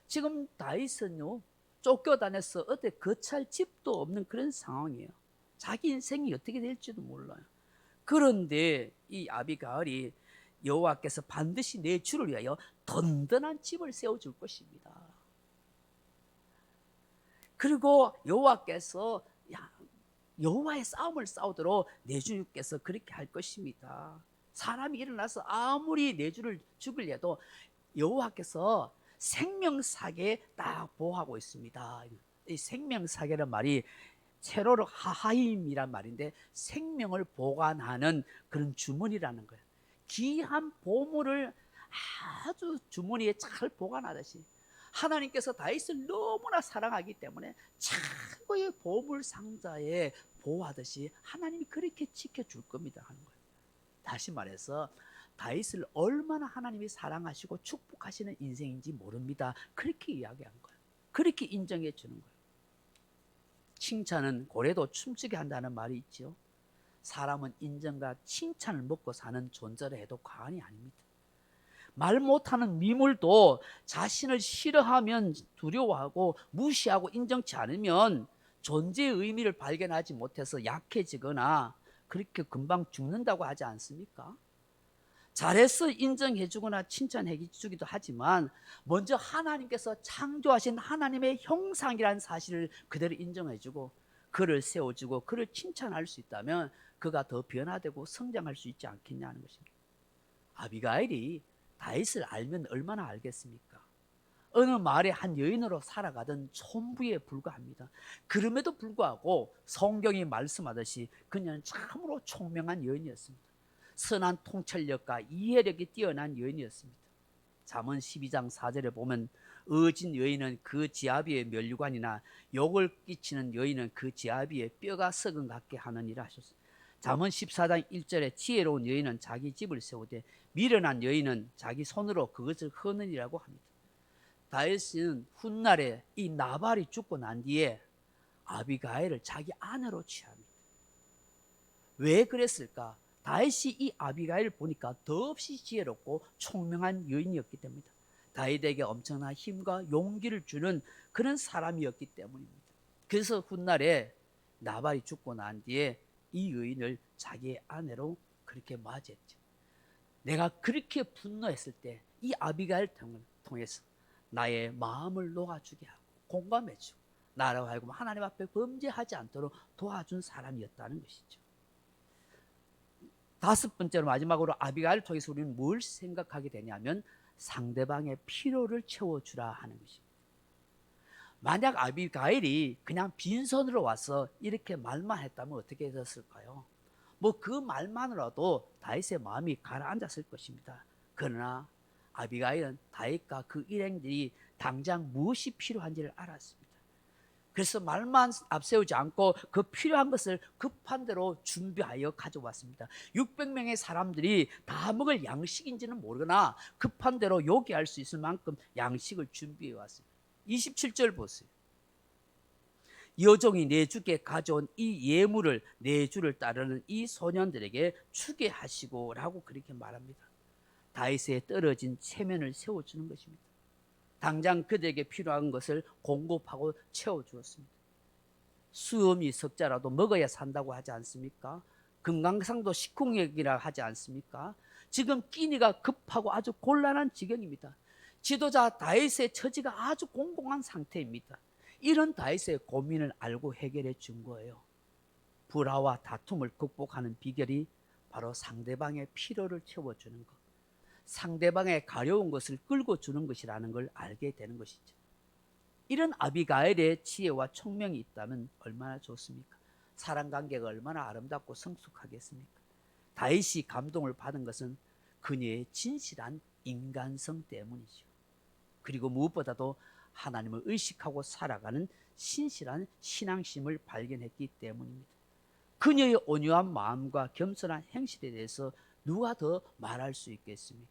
지금 다윗은요 쫓겨다녀서 어디 거처할 집도 없는 그런 상황이에요. 자기 인생이 어떻게 될지도 몰라요. 그런데 이 아비가일이 여호와께서 반드시 내 주를 위하여 든든한 집을 세워줄 것입니다. 그리고 여호와께서 여호와의 싸움을 싸우도록 내 주께서 그렇게 할 것입니다. 사람이 일어나서 아무리 내 주를 죽이려도 여호와께서 생명사계에 딱 보호하고 있습니다. 이 생명사계란 말이 세로로 하하임이란 말인데 생명을 보관하는 그런 주머니라는 거예요. 귀한 보물을 아주 주머니에 잘 보관하듯이 하나님께서 다윗을 너무나 사랑하기 때문에 최고의 보물 상자에 보호하듯이 하나님이 그렇게 지켜줄 겁니다 하는 거예요. 다시 말해서 다윗을 얼마나 하나님이 사랑하시고 축복하시는 인생인지 모릅니다. 그렇게 이야기한 거예요. 그렇게 인정해 주는 거예요. 칭찬은 고래도 춤추게 한다는 말이 있죠. 사람은 인정과 칭찬을 먹고 사는 존재라 해도 과언이 아닙니다. 말 못하는 미물도 자신을 싫어하면 두려워하고 무시하고 인정치 않으면 존재의 의미를 발견하지 못해서 약해지거나 그렇게 금방 죽는다고 하지 않습니까? 잘해서 인정해 주거나 칭찬해 주기도 하지만 먼저 하나님께서 창조하신 하나님의 형상이라는 사실을 그대로 인정해 주고 그를 세워주고 그를 칭찬할 수 있다면 그가 더 변화되고 성장할 수 있지 않겠냐는 것입니다. 아비가일이 다윗을 알면 얼마나 알겠습니까? 어느 마을의 한 여인으로 살아가던 촌부에 불과합니다. 그럼에도 불구하고 성경이 말씀하듯이 그녀는 참으로 총명한 여인이었습니다. 선한 통찰력과 이해력이 뛰어난 여인이었습니다. 잠언 12장 4절에 보면 어진 여인은 그 지아비의 면류관이나 욕을 끼치는 여인은 그 지아비의 뼈가 썩은 같게 하느니라 하셨습니다. 잠언 14장 1절에 지혜로운 여인은 자기 집을 세우되 미련한 여인은 자기 손으로 그것을 허느니라고 합니다. 다윗은 훗날에 이 나발이 죽고 난 뒤에 아비가일을 자기 아내로 취합니다. 왜 그랬을까? 다윗이 이 아비가일을 보니까 더없이 지혜롭고 총명한 여인이었기 때문입니다. 다윗에게 엄청난 힘과 용기를 주는 그런 사람이었기 때문입니다. 그래서 훗날에 나발이 죽고 난 뒤에 이 여인을 자기의 아내로 그렇게 맞이했죠. 내가 그렇게 분노했을 때 이 아비가일 통해서 나의 마음을 녹아주게 하고 공감해주고 나라고 하여금 하나님 앞에 범죄하지 않도록 도와준 사람이었다는 것이죠. 다섯 번째로 마지막으로 아비가일을 통해서 우리는 뭘 생각하게 되냐면 상대방의 필요를 채워주라 하는 것입니다. 만약 아비가일이 그냥 빈손으로 와서 이렇게 말만 했다면 어떻게 됐을까요? 뭐 그 말만으로도 다윗의 마음이 가라앉았을 것입니다. 그러나 아비가일은 다윗과 그 일행들이 당장 무엇이 필요한지를 알았습니다. 그래서 말만 앞세우지 않고 그 필요한 것을 급한 대로 준비하여 가져왔습니다. 600명의 사람들이 다 먹을 양식인지는 모르거나 급한 대로 요기할 수 있을 만큼 양식을 준비해 왔습니다. 27절 보세요. 여종이 내 주께 가져온 이 예물을 내 주를 따르는 이 소년들에게 주게 하시고 라고 그렇게 말합니다. 다윗에 떨어진 체면을 세워주는 것입니다. 당장 그들에게 필요한 것을 공급하고 채워주었습니다. 수염이 석자라도 먹어야 산다고 하지 않습니까? 금강산도 식후경이라 하지 않습니까? 지금 끼니가 급하고 아주 곤란한 지경입니다. 지도자 다윗의 처지가 아주 공공한 상태입니다. 이런 다윗의 고민을 알고 해결해 준 거예요. 불화와 다툼을 극복하는 비결이 바로 상대방의 필요를 채워주는 것, 상대방의 가려운 것을 끌고 주는 것이라는 걸 알게 되는 것이죠. 이런 아비가일의 지혜와 총명이 있다면 얼마나 좋습니까? 사랑관계가 얼마나 아름답고 성숙하겠습니까? 다윗이 감동을 받은 것은 그녀의 진실한 인간성 때문이죠. 그리고 무엇보다도 하나님을 의식하고 살아가는 신실한 신앙심을 발견했기 때문입니다. 그녀의 온유한 마음과 겸손한 행실에 대해서 누가 더 말할 수 있겠습니까?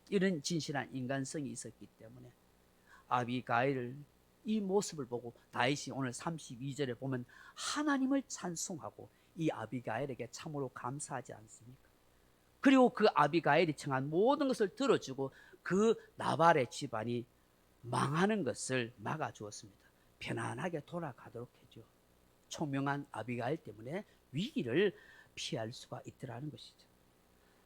이런 진실한 인간성이 있었기 때문에 아비가일을 이 모습을 보고 다윗이 오늘 32절에 보면 하나님을 찬송하고 이 아비가일에게 참으로 감사하지 않습니까? 그리고 그 아비가일이 청한 모든 것을 들어주고 그 나발의 집안이 망하는 것을 막아주었습니다. 편안하게 돌아가도록 해줘. 총명한 아비가일 때문에 위기를 피할 수가 있더라는 것이죠.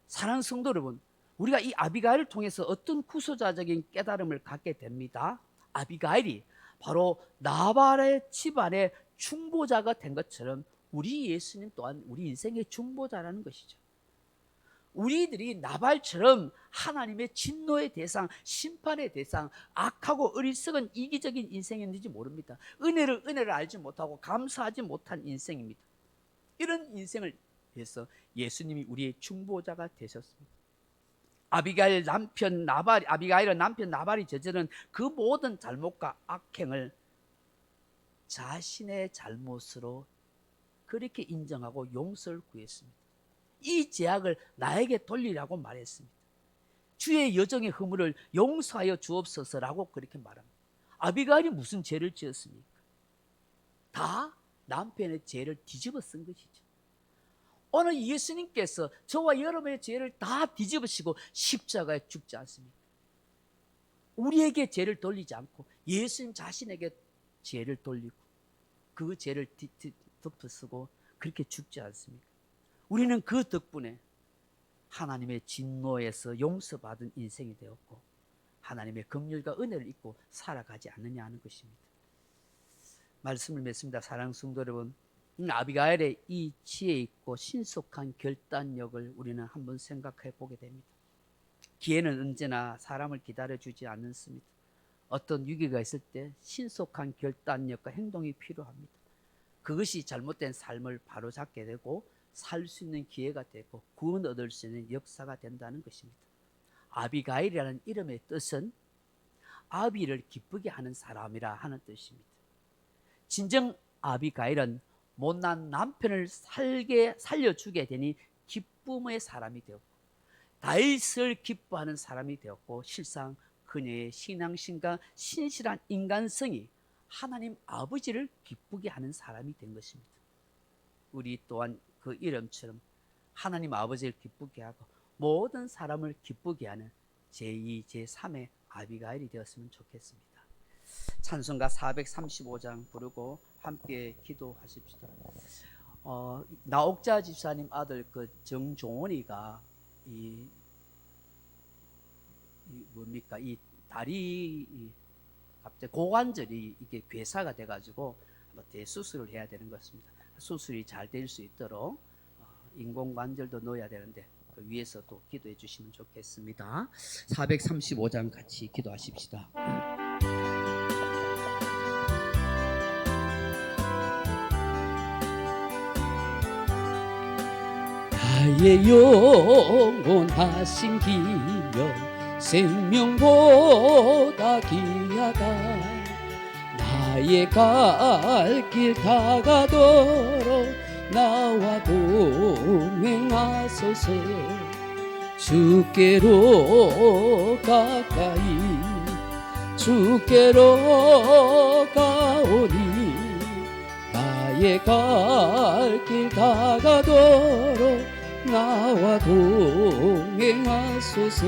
사랑하는 성도 여러분, 우리가 이 아비가일을 통해서 어떤 구소자적인 깨달음을 갖게 됩니다. 아비가일이 바로 나발의 집안의 중보자가 된 것처럼 우리 예수님 또한 우리 인생의 중보자라는 것이죠. 우리들이 나발처럼 하나님의 진노의 대상, 심판의 대상, 악하고 어리석은 이기적인 인생이었는지 모릅니다. 은혜를 알지 못하고 감사하지 못한 인생입니다. 이런 인생을 위해서 예수님이 우리의 중보자가 되셨습니다. 아비가일은 남편 나발이 저지른 그 모든 잘못과 악행을 자신의 잘못으로 그렇게 인정하고 용서를 구했습니다. 이 죄악을 나에게 돌리라고 말했습니다. 주의 여정의 허물을 용서하여 주옵소서라고 그렇게 말합니다. 아비가일이 무슨 죄를 지었습니까? 다 남편의 죄를 뒤집어 쓴 것이죠. 오늘 예수님께서 저와 여러분의 죄를 다 뒤집으시고 십자가에 죽지 않습니까? 우리에게 죄를 돌리지 않고 예수님 자신에게 죄를 돌리고 그 죄를 덮어쓰고 그렇게 죽지 않습니까? 우리는 그 덕분에 하나님의 진노에서 용서받은 인생이 되었고 하나님의 긍휼과 은혜를 잊고 살아가지 않느냐 하는 것입니다. 말씀을 맺습니다. 사랑하는 성도 여러분, 아비가일의 이 지혜 있고 신속한 결단력을 우리는 한번 생각해 보게 됩니다. 기회는 언제나 사람을 기다려주지 않습니다. 어떤 위기가 있을 때 신속한 결단력과 행동이 필요합니다. 그것이 잘못된 삶을 바로잡게 되고 살 수 있는 기회가 되고 구원 얻을 수 있는 역사가 된다는 것입니다. 아비가일이라는 이름의 뜻은 아비를 기쁘게 하는 사람이라 하는 뜻입니다. 진정 아비가일은 못난 남편을 살려주게 되니 기쁨의 사람이 되었고 다윗을 기뻐하는 사람이 되었고 실상 그녀의 신앙심과 신실한 인간성이 하나님 아버지를 기쁘게 하는 사람이 된 것입니다. 우리 또한 그 이름처럼 하나님 아버지를 기쁘게 하고 모든 사람을 기쁘게 하는 제2, 제3의 아비가일이 되었으면 좋겠습니다. 찬송가 435장 부르고 함께 기도하십시다. 나옥자 집사님 아들 그 정종원이가 이 다리 갑자기 고관절이 이게 괴사가 돼가지고 대수술을 해야 되는 것입니다. 수술이 잘 될 수 있도록 인공관절도 넣어야 되는데 그 위에서도 기도해 주시면 좋겠습니다. 435장 같이 기도하십시다. 나의 영원하신 기여 생명보다 귀하다. 나의 갈 길 다가도록 나와 동행하소서. 주께로 가까이 주께로 가오니 나의 갈 길 다가도록 나와 동행하소서.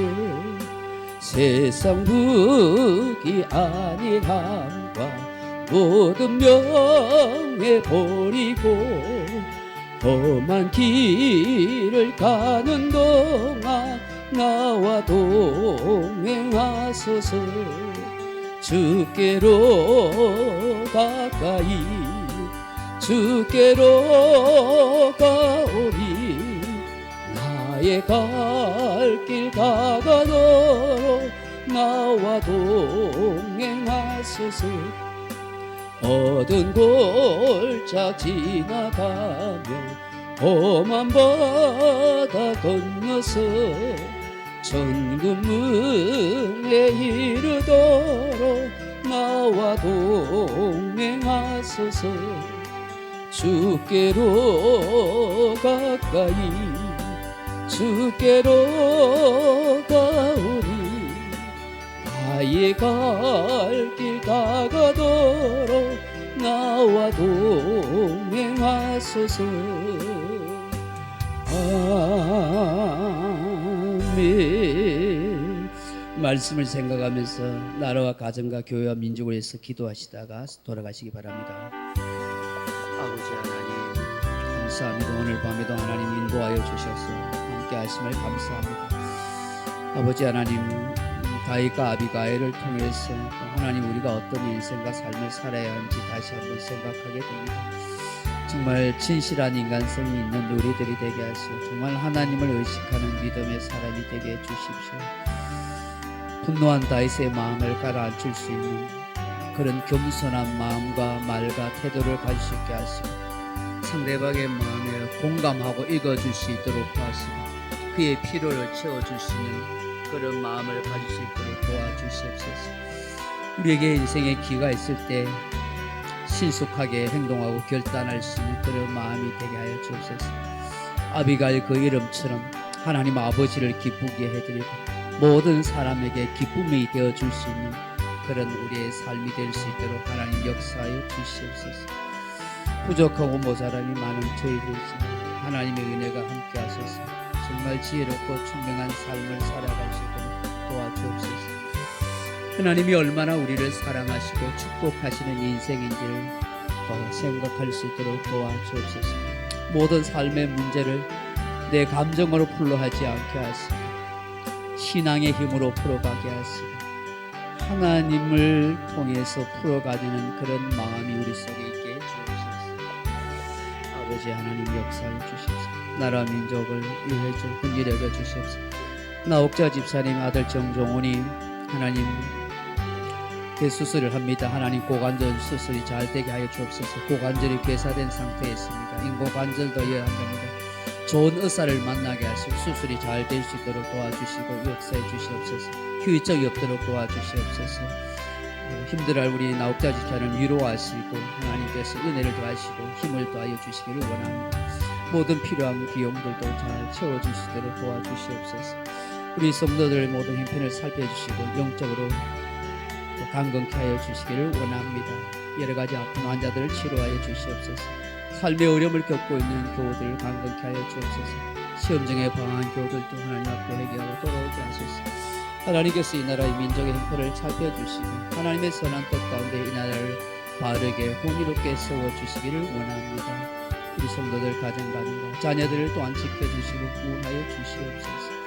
세상 무기 아닌 함과 모든 명예 버리고 험한 길을 가는 동안 나와 동행하소서. 주께로 가까이 주께로 가오니 나의 갈 길 다가도록 나와 동행하소서. 어두운 골짜 지나가며 험한 바다 건너서 천국문에 이르도록 나와 동행하소서. 주께로 가까이 주께로 가오니 나의 갈 길 다가도록 나와 동행하소서. 아멘. 말씀을 생각하면서 나라와 가정과 교회와 민족을 위해서 기도하시다가 돌아가시기 바랍니다. 아버지 하나님 감사합니다. 오늘 밤에도 하나님 인도하여 주셔서 함께 하심을 감사합니다. 아버지 하나님, 다윗과 아비가일을 통해서 또 하나님 우리가 어떤 인생과 삶을 살아야 하는지 다시 한번 생각하게 됩니다. 정말 진실한 인간성이 있는 우리들이 되게 하시고 정말 하나님을 의식하는 믿음의 사람이 되게 해주십시오. 분노한 다윗의 마음을 가라앉힐 수 있는 그런 겸손한 마음과 말과 태도를 가질 수 있게 하시고 상대방의 마음에 공감하고 읽어줄 수 있도록 도와주시고 그의 필요를 채워줄 수 있는 그런 마음을 가질 수 있도록 도와주시옵소서. 우리에게 인생의 기회가 있을 때 신속하게 행동하고 결단할 수 있는 그런 마음이 되게 하여 주옵소서. 아비가일 그 이름처럼 하나님 아버지를 기쁘게 해드리고 모든 사람에게 기쁨이 되어줄 수 있는 그런 우리의 삶이 될 수 있도록 하나님 역사하여 주시옵소서. 부족하고 모자람이 많은 저희들이지만 하나님의 은혜가 함께 하소서. 정말 지혜롭고 총명한 삶을 살아갈 수 있도록 도와주옵소서. 하나님이 얼마나 우리를 사랑하시고 축복하시는 인생인지를 더 생각할 수 있도록 도와주옵소서. 모든 삶의 문제를 내 감정으로 풀어하지 않게 하시고 신앙의 힘으로 풀어가게 하시고 하나님을 통해서 풀어가는 그런 마음이 우리 속에 있게 주옵소서. 아버지 하나님 역사해 주시옵소서. 나라 민족을 위해 군일 여겨 주시옵소서. 나옥자 집사님 아들 정종훈이 하나님 수술을 합니다. 하나님 고관절 수술이 잘 되게 하여 주옵소서. 고관절이 괴사된 상태에 있습니다. 인고관절도 해야 합니다. 좋은 의사를 만나게 하시고 수술이 잘 될 수 있도록 도와주시고 역사해 주시옵소서. 후유증이 없도록 도와주시옵소서. 힘들어할 우리 나옥자 집사를 위로하시고 하나님께서 은혜를 더하시고 힘을 더하여 주시기를 원합니다. 모든 필요한 비용들도 잘 채워줄 수 있도록 도와주시옵소서. 우리 성도들 모든 형편을 살펴주시고 영적으로 강건케 하여 주시기를 원합니다. 여러 가지 아픈 환자들을 치료하여 주시옵소서. 삶의 어려움을 겪고 있는 교우들을 강건케 하여 주옵소서. 시험중에 방황한 교우들도 하나님 앞에 회개하고 돌아오게 하소서. 하나님께서 이 나라의 민족의 형편을 살펴주시고 하나님의 선한 뜻 가운데 이 나라를 바르게 공의롭게 세워주시기를 원합니다. 우리 성도들 가정과 자녀들을 또한 지켜주시고 구원하여 주시옵소서.